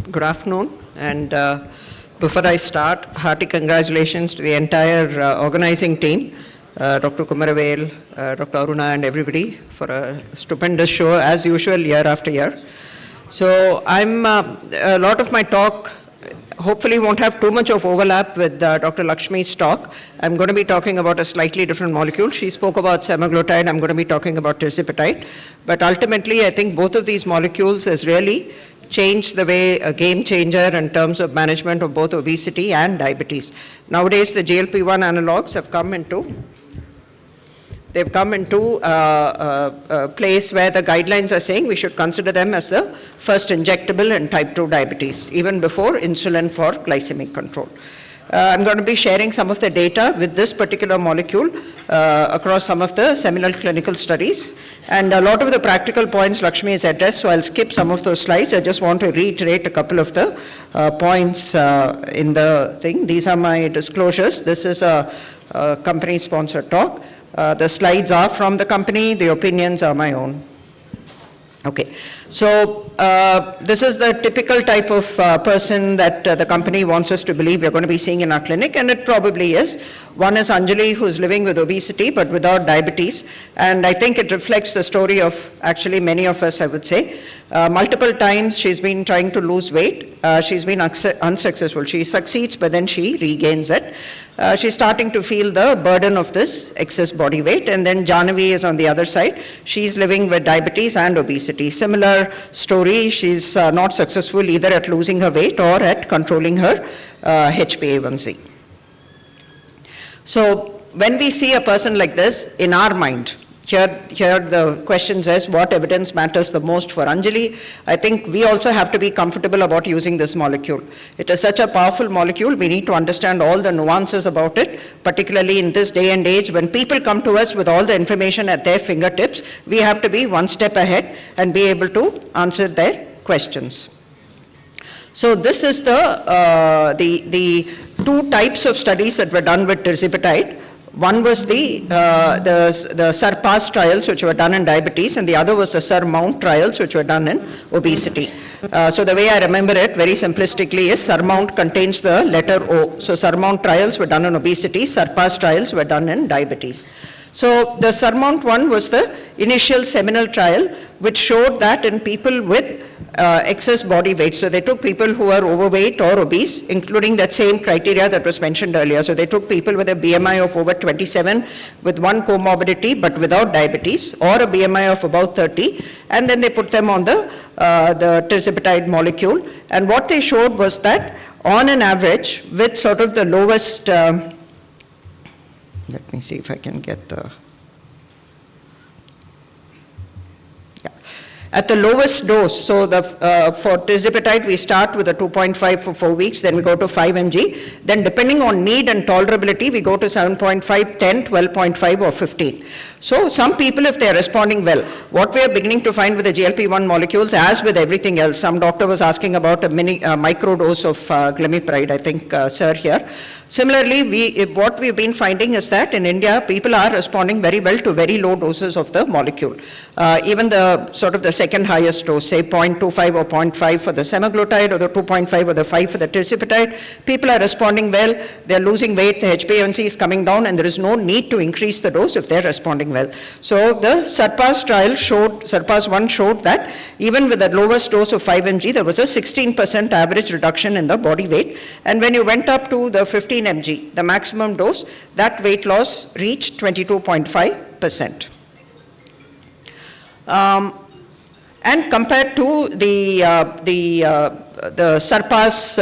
Good afternoon. And before I start, hearty congratulations to the entire organizing team, Dr. Kumaravel, Dr. Aruna, and everybody for a stupendous show, as usual, year after year. So a lot of my talk hopefully won't have too much of overlap with Dr. Lakshmi's talk. I'm going to be talking about a slightly different molecule. She spoke about semaglutide. I'm going to be talking about tirzepatide. But ultimately, I think both of these molecules has really changed the way, a game changer in terms of management of both obesity and diabetes. Nowadays, the GLP-1 analogs have come into a place where the guidelines are saying we should consider them as the first injectable in type 2 diabetes, even before insulin for glycemic control. I'm going to be sharing some of the data with this particular molecule across some of the seminal clinical studies. And a lot of the practical points Lakshmi has addressed, so I'll skip some of those slides. I just want to reiterate a couple of the points in the thing. These are my disclosures. This is a company-sponsored talk. The slides are from the company. The opinions are my own. Okay, so this is the typical type of person that the company wants us to believe we're going to be seeing in our clinic, and it probably is. One is Anjali, who's living with obesity but without diabetes, and I think it reflects the story of actually many of us, I would say. Multiple times she's been trying to lose weight. She's been unsuccessful. She succeeds, but then she regains it. She's starting to feel the burden of this excess body weight. And then Jahnavi is on the other side. She's living with diabetes and obesity. Similar story. She's not successful either at losing her weight or at controlling her HbA1c. So when we see a person like this, in our mind, here the question is, what evidence matters the most for Anjali? I think we also have to be comfortable about using this molecule. It is such a powerful molecule, we need to understand all the nuances about it, particularly in this day and age when people come to us with all the information at their fingertips. We have to be one step ahead and be able to answer their questions. So this is the two types of studies that were done with tirzepatide. One was the SURPASS trials, which were done in diabetes, and the other was the SURMOUNT trials, which were done in obesity. So the way I remember it, very simplistically, is SURMOUNT contains the letter O. So SURMOUNT trials were done in obesity, SURPASS trials were done in diabetes. So the SURMOUNT one was the initial seminal trial, which showed that in people with excess body weight. So they took people who are overweight or obese, including that same criteria that was mentioned earlier. So they took people with a BMI of over 27 with one comorbidity but without diabetes, or a BMI of about 30, and then they put them on the tirzepatide molecule. And what they showed was that on an average, with sort of the lowest, let me see if I can get the, at the lowest dose, so for tirzepatide, we start with a 2.5 for 4 weeks, then we go to 5 mg. Then depending on need and tolerability, we go to 7.5, 10, 12.5 or 15. So some people, if they're responding well, what we are beginning to find with the GLP-1 molecules, as with everything else, some doctor was asking about a micro dose of glimepiride, I think, sir here. Similarly, what we've been finding is that in India, people are responding very well to very low doses of the molecule. Even the sort of the second highest dose, say 0.25 or 0.5 for the semaglutide, or the 2.5 or the 5 for the tirzepatide, people are responding well, they're losing weight, the HbA1c is coming down, and there is no need to increase the dose if they're responding well. So the SURPASS trial SURPASS 1 showed that even with the lowest dose of 5 mg, there was a 16% average reduction in the body weight. And when you went up to the 15 mg, the maximum dose, that weight loss reached 22.5%. And compared to the SURPASS,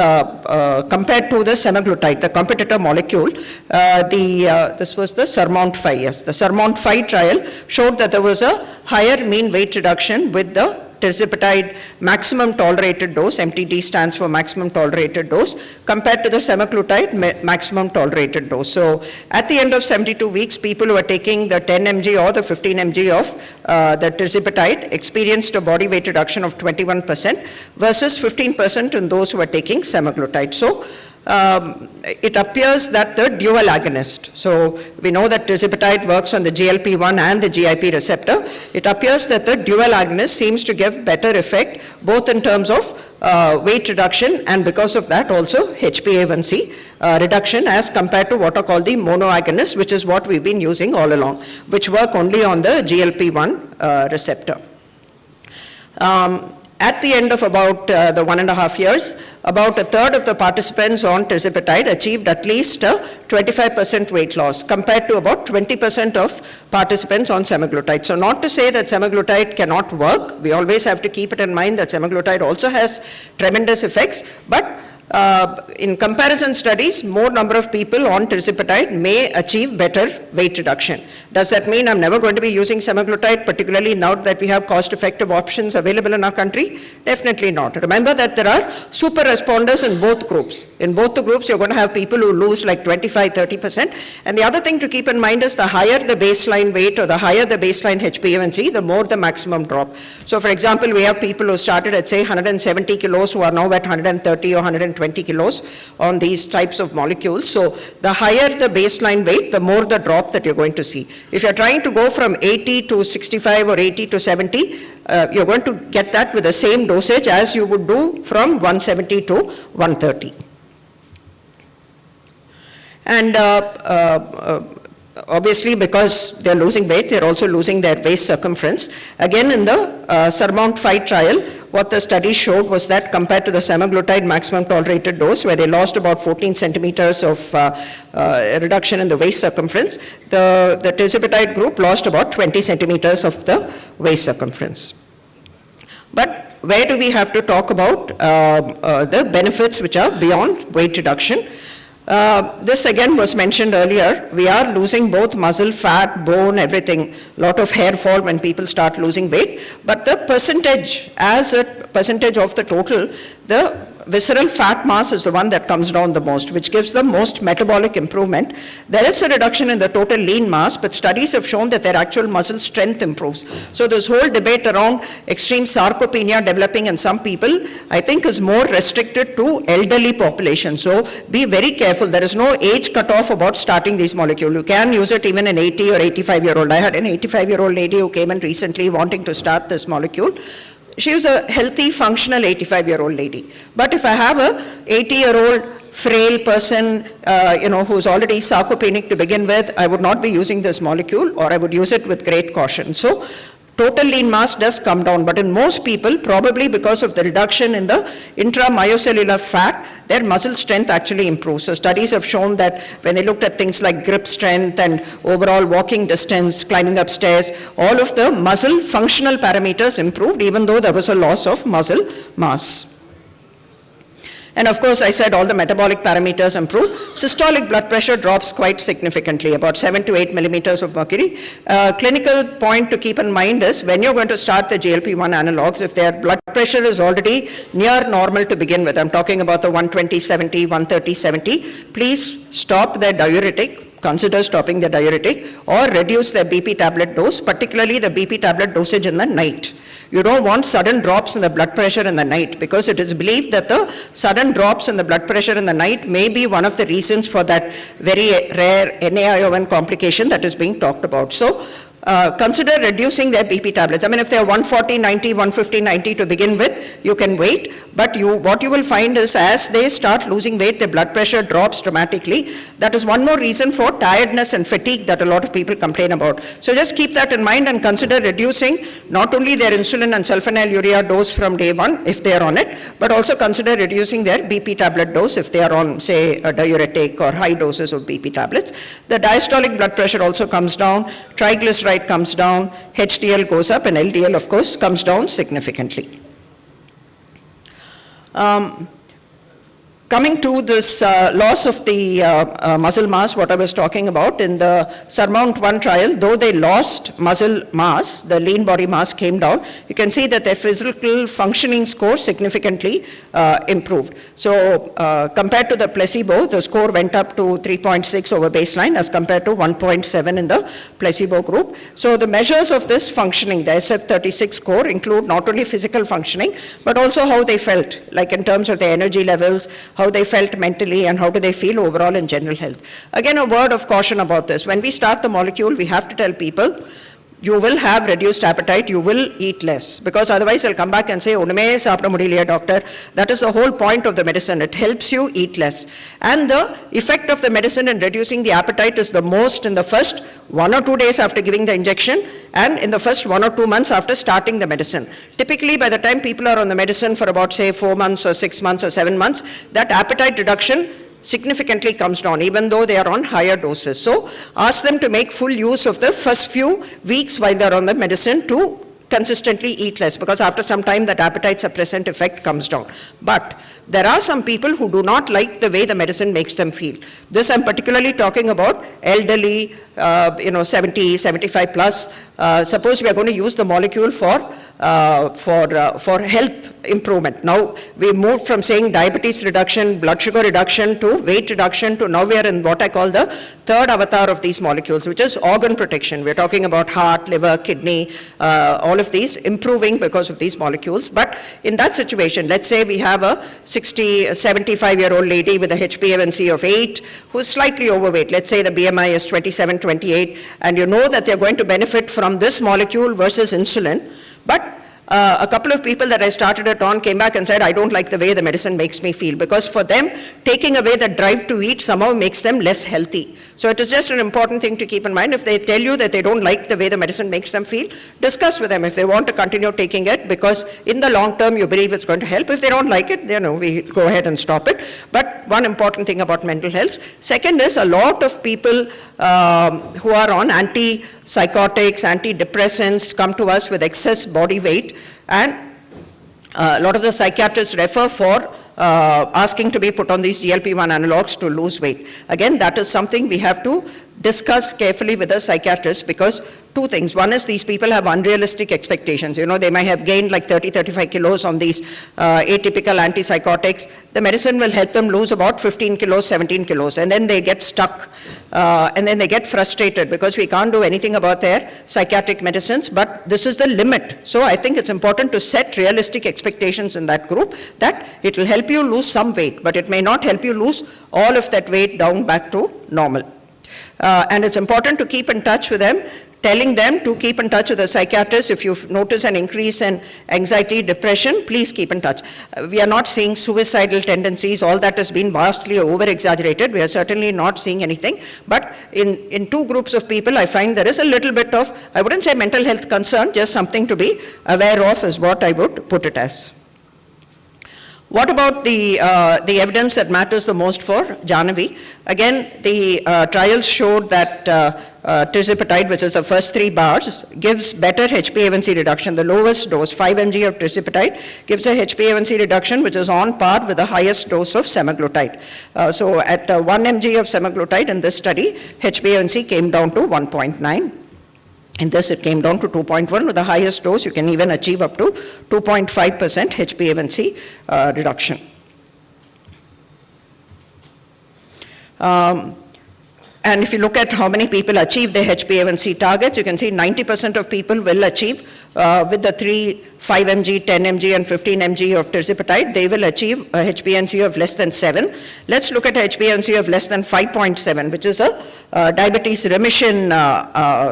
compared to the semaglutide, the competitor molecule, this was the SURMOUNT-5, yes. The SURMOUNT-5 trial showed that there was a higher mean weight reduction with the tirzepatide maximum tolerated dose, MTD stands for maximum tolerated dose, compared to the semaglutide maximum tolerated dose. So at the end of 72 weeks, people who are taking the 10 mg or the 15 mg of the tirzepatide experienced a body weight reduction of 21% versus 15% in those who are taking semaglutide. So it appears that the dual agonist, so we know that tirzepatide works on the GLP-1 and the GIP receptor. It appears that the dual agonist seems to give better effect, both in terms of weight reduction and because of that also HbA1c reduction as compared to what are called the monoagonists, which is what we've been using all along, which work only on the GLP-1 receptor. At the end of about the 1.5 years, about a third of the participants on tirzepatide achieved at least a 25% weight loss compared to about 20% of participants on semaglutide. So not to say that semaglutide cannot work. We always have to keep it in mind that semaglutide also has tremendous effects, but in comparison studies, more number of people on tirzepatide may achieve better weight reduction. Does that mean I'm never going to be using semaglutide, particularly now that we have cost-effective options available in our country? Definitely not. Remember that there are super responders in both groups. In both the groups, you're going to have people who lose like 25-30%. And the other thing to keep in mind is the higher the baseline weight or the higher the baseline HbA1c, the more the maximum drop. So for example, we have people who started at say 170 kilos who are now at 130 or 120 kilos on these types of molecules. So the higher the baseline weight, the more the drop that you're going to see. If you're trying to go from 80 to 65 or 80 to 70, you're going to get that with the same dosage as you would do from 170 to 130. And obviously, because they're losing weight, they're also losing their waist circumference. Again, in the SURMOUNT-5 trial, what the study showed was that compared to the semaglutide maximum tolerated dose, where they lost about 14 centimeters of reduction in the waist circumference, the tirzepatide group lost about 20 centimeters of the waist circumference. But where do we have to talk about the benefits which are beyond weight reduction? This again was mentioned earlier. We are losing both muscle, fat, bone, everything. A lot of hair fall when people start losing weight. But the percentage, as a percentage of the total, the visceral fat mass is the one that comes down the most, which gives the most metabolic improvement. There is a reduction in the total lean mass, but studies have shown that their actual muscle strength improves. So this whole debate around extreme sarcopenia developing in some people, I think is more restricted to elderly population. So be very careful. There is no age cutoff about starting these molecules. You can use it even in 80 or 85-year-old. I had an 85-year-old lady who came in recently wanting to start this molecule. She was a healthy, functional 85-year-old lady. But if I have a 80-year-old frail person, who's already sarcopenic to begin with, I would not be using this molecule, or I would use it with great caution. So total lean mass does come down, but in most people, probably because of the reduction in the intramyocellular fat, their muscle strength actually improves. So studies have shown that when they looked at things like grip strength and overall walking distance, climbing up stairs, all of the muscle functional parameters improved, even though there was a loss of muscle mass. And of course, I said all the metabolic parameters improve. Systolic blood pressure drops quite significantly, about 7 to 8 millimeters of mercury. Clinical point to keep in mind is when you're going to start the GLP-1 analogs, if their blood pressure is already near normal to begin with, I'm talking about the 120/70, 130/70, please stop their diuretic, consider stopping the diuretic, or reduce their BP tablet dose, particularly the BP tablet dosage in the night. You don't want sudden drops in the blood pressure in the night, because it is believed that the sudden drops in the blood pressure in the night may be one of the reasons for that very rare NaION complication that is being talked about. So consider reducing their BP tablets. I mean, if they're 140/90, 150/90 to begin with, you can wait. But what you will find is as they start losing weight, their blood pressure drops dramatically. That is one more reason for tiredness and fatigue that a lot of people complain about. So just keep that in mind and consider reducing not only their insulin and sulfonylurea dose from day one, if they are on it, but also consider reducing their BP tablet dose if they are on, say, a diuretic or high doses of BP tablets. The diastolic blood pressure also comes down, triglyceride comes down, HDL goes up, and LDL, of course, comes down significantly. Coming to this loss of the muscle mass, what I was talking about, in the SURMOUNT-1 trial, though they lost muscle mass, the lean body mass came down, you can see that their physical functioning score significantly improved. So compared to the placebo, the score went up to 3.6 over baseline as compared to 1.7 in the placebo group. So the measures of this functioning, the SF-36 score, include not only physical functioning, but also how they felt, like in terms of their energy levels, how they felt mentally, and how do they feel overall in general health. Again, a word of caution about this. When we start the molecule, we have to tell people, you will have reduced appetite, you will eat less, because otherwise they'll come back and say, "Onume saapda mudiyalaya, doctor." That is the whole point of the medicine. It helps you eat less. And the effect of the medicine in reducing the appetite is the most in the first 1 or 2 days after giving the injection, and in the first 1 or 2 months after starting the medicine. Typically, by the time people are on the medicine for about, say, 4 months or 6 months or 7 months, that appetite reduction significantly comes down, even though they are on higher doses. So ask them to make full use of the first few weeks while they're on the medicine to consistently eat less, because after some time that appetite suppressant effect comes down. But there are some people who do not like the way the medicine makes them feel. This I'm particularly talking about elderly, 70, 75 plus. Suppose we are going to use the molecule for health improvement. Now we moved from saying diabetes reduction, blood sugar reduction, to weight reduction, to now we are in what I call the third avatar of these molecules, which is organ protection. We're talking about heart, liver, kidney, all of these improving because of these molecules. But in that situation, let's say we have a 75-year-old lady with a HbA1c of 8 who's slightly overweight. Let's say the BMI is 27, 28, and you know that they're going to benefit from this molecule versus insulin. But a couple of people that I started it on came back and said, I don't like the way the medicine makes me feel, because for them, taking away the drive to eat somehow makes them less healthy. So it is just an important thing to keep in mind. If they tell you that they don't like the way the medicine makes them feel, discuss with them if they want to continue taking it, because in the long term you believe it's going to help. If they don't like it, we go ahead and stop it. But one important thing about mental health. Second is, a lot of people who are on antipsychotics, antidepressants come to us with excess body weight, and a lot of the psychiatrists refer for asking to be put on these GLP-1 analogs to lose weight. Again, that is something we have to discuss carefully with the psychiatrist, because two things. One is, these people have unrealistic expectations. They might have gained like 30, 35 kilos on these atypical antipsychotics. The medicine will help them lose about 15 kilos, 17 kilos, and then they get stuck. And then they get frustrated because we can't do anything about their psychiatric medicines, but this is the limit. So I think it's important to set realistic expectations in that group, that it will help you lose some weight, but it may not help you lose all of that weight down back to normal. And it's important to keep in touch with them, telling them to keep in touch with the psychiatrist. If you notice an increase in anxiety, depression, please keep in touch. We are not seeing suicidal tendencies. All that has been vastly over-exaggerated. We are certainly not seeing anything. But in two groups of people, I find there is a little bit of, I wouldn't say mental health concern, just something to be aware of is what I would put it as. What about the evidence that matters the most for Jahnavi? Again, the trials showed that tirzepatide, which is the first 3 bars, gives better HbA1c reduction. The lowest dose, 5 mg of tirzepatide, gives a HbA1c reduction which is on par with the highest dose of semaglutide. So at 1 mg of semaglutide in this study, HbA1c came down to 1.9. In this, it came down to 2.1. With the highest dose, you can even achieve up to 2.5% HbA1c reduction. And if you look at how many people achieve their HbA1c targets, you can see 90% of people will achieve with the 3, 5 mg, 10 mg, and 15 mg of tirzepatide, they will achieve a HbA1c of less than 7. Let's look at a HbA1c of less than 5.7, which is a diabetes remission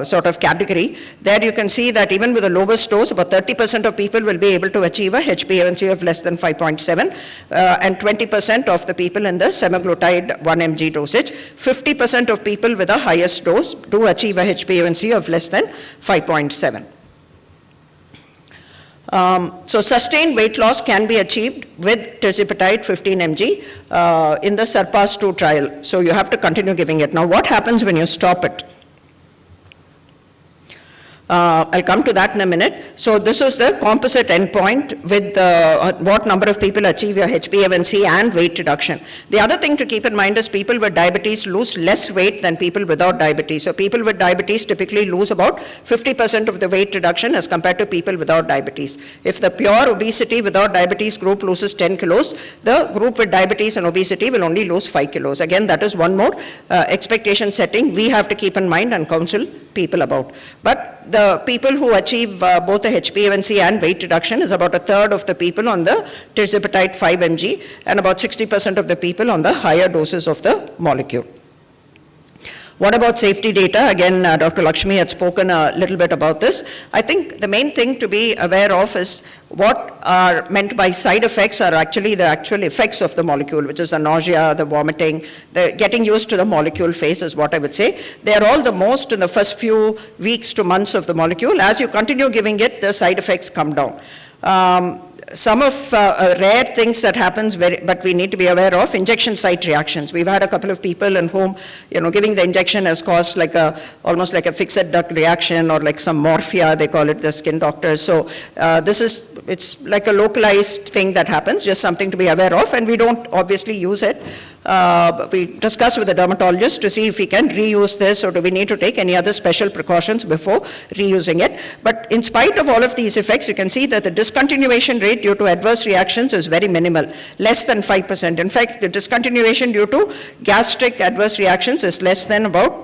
sort of category. There you can see that even with the lowest dose, about 30% of people will be able to achieve a HbA1c of less than 5.7, and 20% of the people in the semaglutide 1 mg dosage. 50% of people with the highest dose do achieve a HbA1c of less than 5.7. So sustained weight loss can be achieved with tirzepatide 15 mg in the SURPASS-2 trial. So you have to continue giving it. Now what happens when you stop it? I'll come to that in a minute. So this was the composite endpoint with what number of people achieve your HbA1c and weight reduction. The other thing to keep in mind is people with diabetes lose less weight than people without diabetes. So people with diabetes typically lose about 50% of the weight reduction as compared to people without diabetes. If the pure obesity without diabetes group loses 10 kilos, the group with diabetes and obesity will only lose 5 kilos. Again, that is one more expectation setting we have to keep in mind and counsel people about. But the people who achieve both the HbA1c and weight reduction is about a third of the people on the tirzepatide 5 mg and about 60% of the people on the higher doses of the molecule. What about safety data? Again, Dr. Lakshmi had spoken a little bit about this. I think the main thing to be aware of is what are meant by side effects are actually the actual effects of the molecule, which is the nausea, the vomiting, the getting used to the molecule phase is what I would say. They are all the most in the first few weeks to months of the molecule. As you continue giving it, the side effects come down. Some of rare things that happens, but we need to be aware of, injection site reactions. We've had a couple of people in whom, giving the injection has caused like almost like a fixed duct reaction or like some morphia, they call it, the skin doctors. So it's like a localized thing that happens, just something to be aware of, and we don't obviously use it. We discuss with the dermatologist to see if we can reuse this or do we need to take any other special precautions before reusing it. But in spite of all of these effects, you can see that the discontinuation rate due to adverse reactions is very minimal, less than 5%. In fact, the discontinuation due to gastric adverse reactions is less than about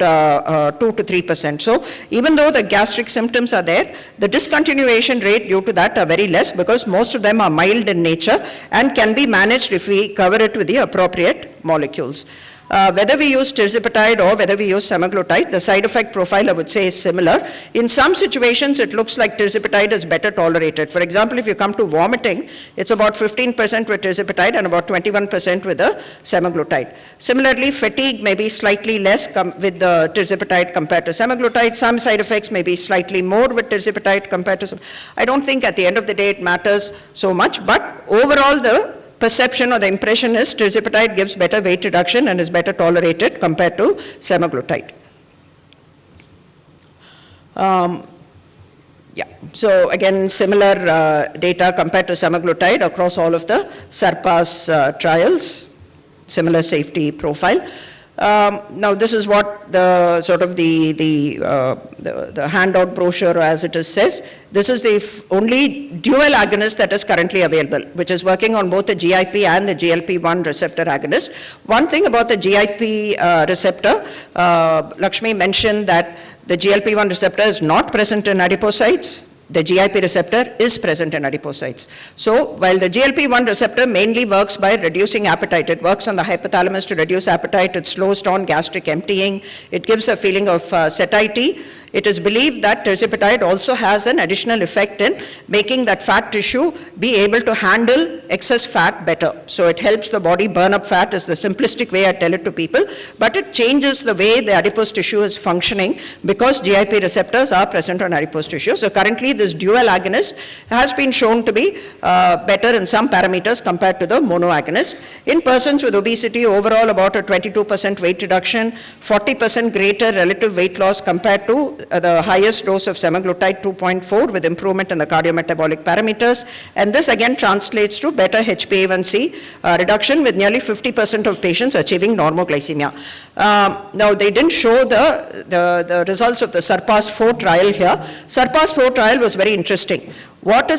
2 to 3%. So even though the gastric symptoms are there, the discontinuation rate due to that are very less because most of them are mild in nature and can be managed if we cover it with the appropriate molecules. Whether we use tirzepatide or whether we use semaglutide, the side effect profile I would say is similar. In some situations, it looks like tirzepatide is better tolerated. For example, if you come to vomiting, it's about 15% with tirzepatide and about 21% with the semaglutide. Similarly, fatigue may be slightly less with the tirzepatide compared to semaglutide. Some side effects may be slightly more with tirzepatide compared to I don't think at the end of the day it matters so much, but overall the perception or the impression is tirzepatide gives better weight reduction and is better tolerated compared to semaglutide. So again, similar data compared to semaglutide across all of the SURPASS trials, similar safety profile. Now this is what the sort of the handout brochure, as it is says. This is the only dual agonist that is currently available, which is working on both the GIP and the GLP-1 receptor agonist. One thing about the GIP receptor, Lakshmi mentioned that the GLP-1 receptor is not present in adipocytes. The GIP receptor is present in adipocytes. So while the GLP-1 receptor mainly works by reducing appetite, it works on the hypothalamus to reduce appetite, it slows down gastric emptying, it gives a feeling of satiety. It is believed that tirzepatide also has an additional effect in making that fat tissue be able to handle excess fat better. So it helps the body burn up fat is the simplistic way I tell it to people, but it changes the way the adipose tissue is functioning because GIP receptors are present on adipose tissue. So currently this dual agonist has been shown to be better in some parameters compared to the monoagonist. In persons with obesity, overall about a 22% weight reduction, 40% greater relative weight loss compared to the highest dose of semaglutide 2.4 with improvement in the cardiometabolic parameters, and this again translates to better HbA1c reduction with nearly 50% of patients achieving normoglycemia. Now they didn't show the results of the SURPASS-4 trial here. SURPASS-4 trial was very interesting. What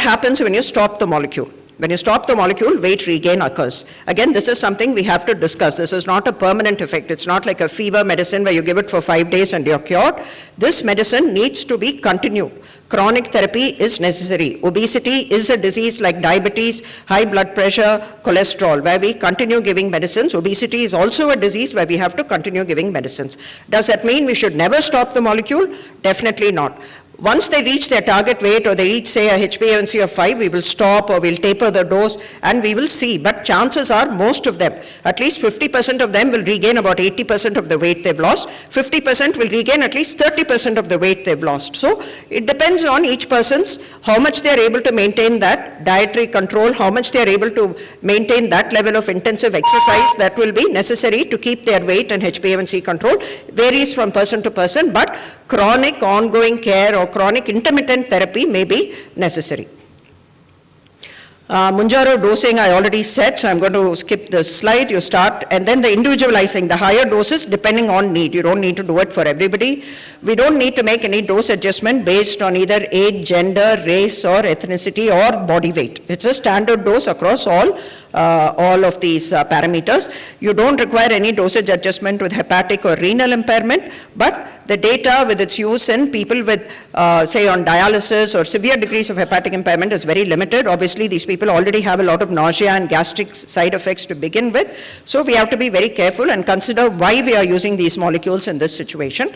happens when you stop the molecule? When you stop the molecule, weight regain occurs. Again, this is something we have to discuss. This is not a permanent effect. It's not like a fever medicine where you give it for 5 days and you're cured. This medicine needs to be continued. Chronic therapy is necessary. Obesity is a disease like diabetes, high blood pressure, cholesterol, where we continue giving medicines. Obesity is also a disease where we have to continue giving medicines. Does that mean we should never stop the molecule? Definitely not. Once they reach their target weight or they reach, say, a HbA1c of 5, we will stop or we'll taper the dose and we will see. But chances are most of them, at least 50% of them will regain about 80% of the weight they've lost. 50% will regain at least 30% of the weight they've lost. So it depends on each person's, how much they're able to maintain that dietary control, how much they're able to maintain that level of intensive exercise that will be necessary to keep their weight and HbA1c control. Varies from person to person, but chronic ongoing care or chronic intermittent therapy may be necessary. Mounjaro dosing I already said, so I'm going to skip this slide. You start, and then the individualizing, the higher doses depending on need. You don't need to do it for everybody. We don't need to make any dose adjustment based on either age, gender, race or ethnicity or body weight. It's a standard dose across all all of these parameters. You don't require any dosage adjustment with hepatic or renal impairment, but the data with its use in people with, say, on dialysis or severe degrees of hepatic impairment is very limited. Obviously, these people already have a lot of nausea and gastric side effects to begin with. So we have to be very careful and consider why we are using these molecules in this situation.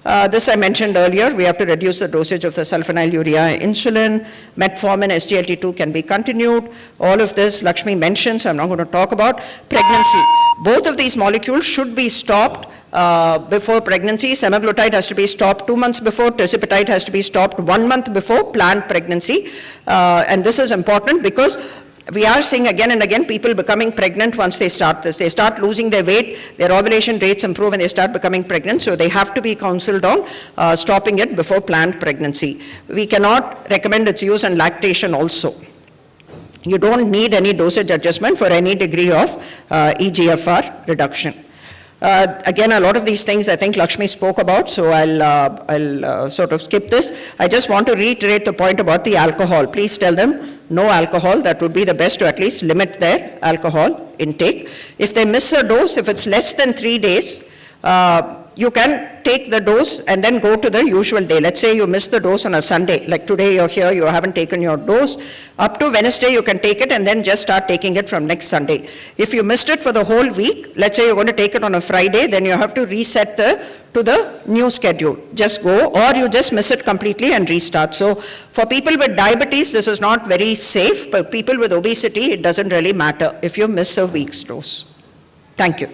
This I mentioned earlier, we have to reduce the dosage of the sulfonylurea insulin, metformin, SGLT2 can be continued. All of this Lakshmi mentioned, so I'm not going to talk about. Pregnancy. Both of these molecules should be stopped before pregnancy. Semaglutide has to be stopped 2 months before, tirzepatide has to be stopped 1 month before planned pregnancy. And this is important because we are seeing again and again people becoming pregnant once they start this. They start losing their weight, their ovulation rates improve and they start becoming pregnant. So they have to be counseled on stopping it before planned pregnancy. We cannot recommend its use in lactation also. You don't need any dosage adjustment for any degree of EGFR reduction. Again, a lot of these things I think Lakshmi spoke about, so I'll sort of skip this. I just want to reiterate the point about the alcohol. Please tell them no alcohol. That would be the best to at least limit their alcohol intake. If they miss a dose, if it's less than 3 days, you can take the dose and then go to the usual day. Let's say you miss the dose on a Sunday, like today you're here, you haven't taken your dose. Up to Wednesday you can take it and then just start taking it from next Sunday. If you missed it for the whole week, let's say you're going to take it on a Friday, then you have to reset to the new schedule. Just go, or you just miss it completely and restart. So for people with diabetes, this is not very safe, but people with obesity, it doesn't really matter if you miss a week's dose. Thank you.